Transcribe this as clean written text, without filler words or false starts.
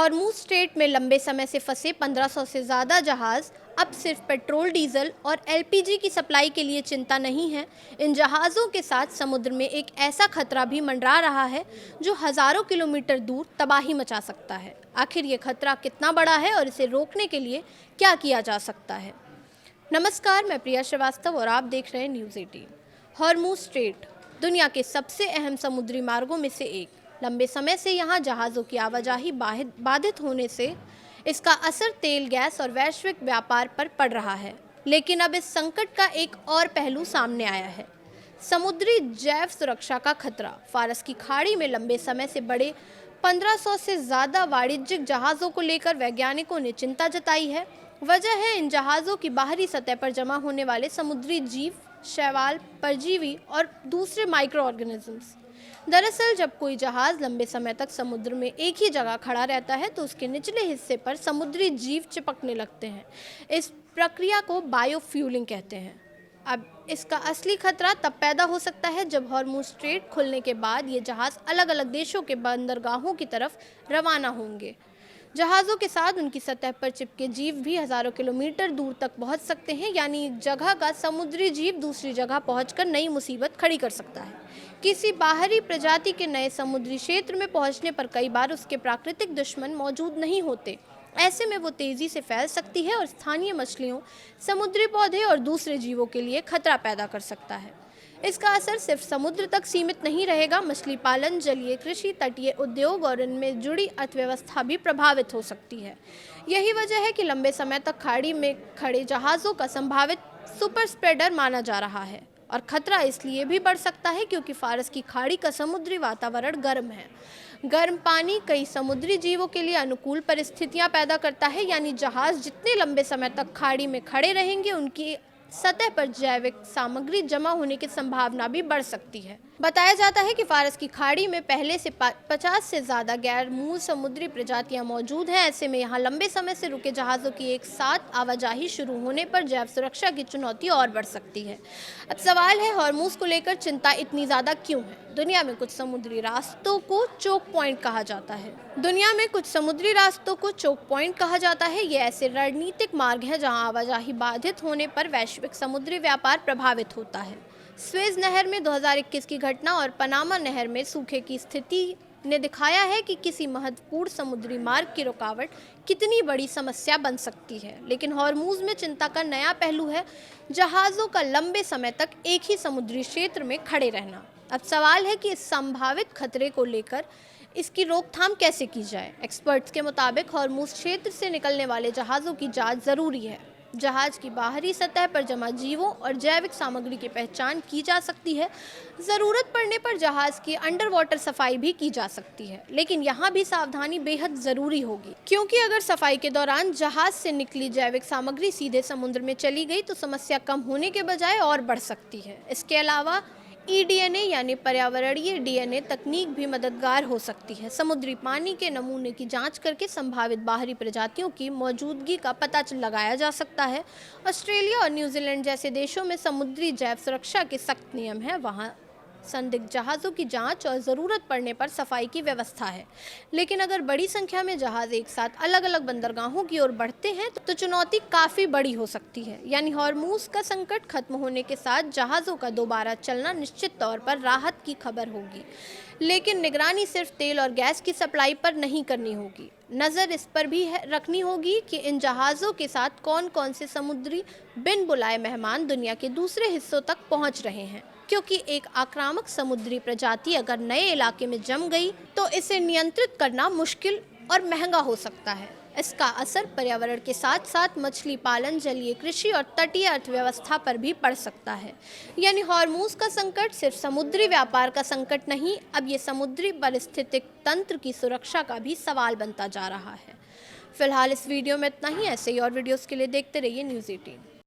Hormuz straight में लंबे समय से फंसे 1500 से ज़्यादा जहाज़ अब सिर्फ पेट्रोल, डीजल और एलपीजी की सप्लाई के लिए चिंता नहीं है। इन जहाज़ों के साथ समुद्र में एक ऐसा खतरा भी मंडरा रहा है जो हज़ारों किलोमीटर दूर तबाही मचा सकता है। आखिर ये खतरा कितना बड़ा है और इसे रोकने के लिए क्या किया जा सकता है? नमस्कार, मैं प्रिया श्रीवास्तव और आप देख रहे हैं न्यूज़ 18। हॉर्मुज़ स्ट्रेट दुनिया के सबसे अहम समुद्री मार्गों में से एक। लंबे समय से यहाँ जहाज़ों की आवाजाही बाधित होने से इसका असर तेल, गैस और वैश्विक व्यापार पर पड़ रहा है। लेकिन अब इस संकट का एक और पहलू सामने आया है, समुद्री जैव सुरक्षा का खतरा। फारस की खाड़ी में लंबे समय से बड़े 1500 से ज़्यादा वाणिज्यिक जहाज़ों को लेकर वैज्ञानिकों ने चिंता जताई है। वजह है इन जहाज़ों की बाहरी सतह पर जमा होने वाले समुद्री जीव, शैवाल, परजीवी और दूसरे माइक्रो ऑर्गेनिजम्स। दरअसल जब कोई जहाज़ लंबे समय तक समुद्र में एक ही जगह खड़ा रहता है तो उसके निचले हिस्से पर समुद्री जीव चिपकने लगते हैं। इस प्रक्रिया को बायोफ्यूलिंग कहते हैं। अब इसका असली खतरा तब पैदा हो सकता है जब हॉर्मुज़ स्ट्रेट खुलने के बाद ये जहाज़ अलग अलग देशों के बंदरगाहों की तरफ रवाना होंगे। जहाज़ों के साथ उनकी सतह पर चिपके जीव भी हज़ारों किलोमीटर दूर तक पहुंच सकते हैं, यानी एक जगह का समुद्री जीव दूसरी जगह पहुंचकर नई मुसीबत खड़ी कर सकता है। किसी बाहरी प्रजाति के नए समुद्री क्षेत्र में पहुंचने पर कई बार उसके प्राकृतिक दुश्मन मौजूद नहीं होते। ऐसे में वो तेज़ी से फैल सकती है और स्थानीय मछलियों, समुद्री पौधे और दूसरे जीवों के लिए खतरा पैदा कर सकता है। इसका असर सिर्फ समुद्र तक सीमित नहीं रहेगा। मछली पालन, जलीय कृषि, तटीय उद्योग और इनमें जुड़ी अर्थव्यवस्था भी प्रभावित हो सकती है। यही वजह है कि लंबे समय तक खाड़ी में खड़े जहाज़ों का संभावित सुपर स्प्रेडर माना जा रहा है। और खतरा इसलिए भी बढ़ सकता है क्योंकि फारस की खाड़ी का समुद्री वातावरण गर्म है। गर्म पानी कई समुद्री जीवों के लिए अनुकूल परिस्थितियां पैदा करता है, यानी जहाज़ जितने लंबे समय तक खाड़ी में खड़े रहेंगे उनकी सतह पर जैविक सामग्री जमा होने की संभावना भी बढ़ सकती है। बताया जाता है कि फारस की खाड़ी में पहले से 50 से ज़्यादा गैर मूल समुद्री प्रजातियां मौजूद हैं। ऐसे में यहाँ लंबे समय से रुके जहाज़ों की एक साथ आवाजाही शुरू होने पर जैव सुरक्षा की चुनौती और बढ़ सकती है। अब सवाल है, हॉर्मुज़ को लेकर चिंता इतनी ज़्यादा क्यों है? दुनिया में कुछ समुद्री रास्तों को चोक पॉइंट कहा जाता है। ये ऐसे रणनीतिक मार्ग हैं जहां आवाजाही बाधित होने पर वैश्विक समुद्री व्यापार प्रभावित होता है। स्वेज नहर में 2021 की घटना और पनामा नहर में सूखे की स्थिति ने दिखाया है कि किसी महत्वपूर्ण समुद्री मार्ग की रुकावट कितनी बड़ी समस्या बन सकती है। लेकिन हॉर्मुज़ में चिंता का नया पहलू है, जहाज़ों का लंबे समय तक एक ही समुद्री क्षेत्र में खड़े रहना। अब सवाल है कि इस संभावित खतरे को लेकर इसकी रोकथाम कैसे की जाए। एक्सपर्ट्स के मुताबिक हॉर्मुज़ क्षेत्र से निकलने वाले जहाज़ों की जांच ज़रूरी है। जहाज़ की बाहरी सतह पर जमा जीवों और जैविक सामग्री की पहचान की जा सकती है। ज़रूरत पड़ने पर जहाज़ की अंडर वाटर सफाई भी की जा सकती है, लेकिन यहाँ भी सावधानी बेहद ज़रूरी होगी, क्योंकि अगर सफाई के दौरान जहाज़ से निकली जैविक सामग्री सीधे समुद्र में चली गई तो समस्या कम होने के बजाय और बढ़ सकती है। इसके अलावा ईडीएनए यानी पर्यावरणीय डीएनए तकनीक भी मददगार हो सकती है। समुद्री पानी के नमूने की जांच करके संभावित बाहरी प्रजातियों की मौजूदगी का पता लगाया जा सकता है। ऑस्ट्रेलिया और न्यूजीलैंड जैसे देशों में समुद्री जैव सुरक्षा के सख्त नियम हैं। वहाँ संदिग्ध जहाज़ों की जांच और ज़रूरत पड़ने पर सफाई की व्यवस्था है। लेकिन अगर बड़ी संख्या में जहाज़ एक साथ अलग अलग बंदरगाहों की ओर बढ़ते हैं तो चुनौती काफ़ी बड़ी हो सकती है। यानी हॉर्मुज़ का संकट खत्म होने के साथ जहाज़ों का दोबारा चलना निश्चित तौर पर राहत की खबर होगी। लेकिन निगरानी सिर्फ तेल और गैस की सप्लाई पर नहीं करनी होगी। नज़र इस पर भी रखनी होगी कि इन जहाज़ों के साथ कौन कौन से समुद्री बिन बुलाए मेहमान दुनिया के दूसरे हिस्सों तक पहुंच रहे हैं, क्योंकि एक आक्रामक समुद्री प्रजाति अगर नए इलाके में जम गई तो इसे नियंत्रित करना मुश्किल और महंगा हो सकता है। इसका असर पर्यावरण के साथ साथ मछली पालन, जलीय कृषि और तटीय अर्थव्यवस्था पर भी पड़ सकता है। यानी हॉर्मुज़ का संकट सिर्फ समुद्री व्यापार का संकट नहीं, अब ये समुद्री पारिस्थितिक तंत्र की सुरक्षा का भी सवाल बनता जा रहा है। फिलहाल इस वीडियो में इतना ही। ऐसे ही और वीडियोस के लिए देखते रहिए न्यूज़ 18।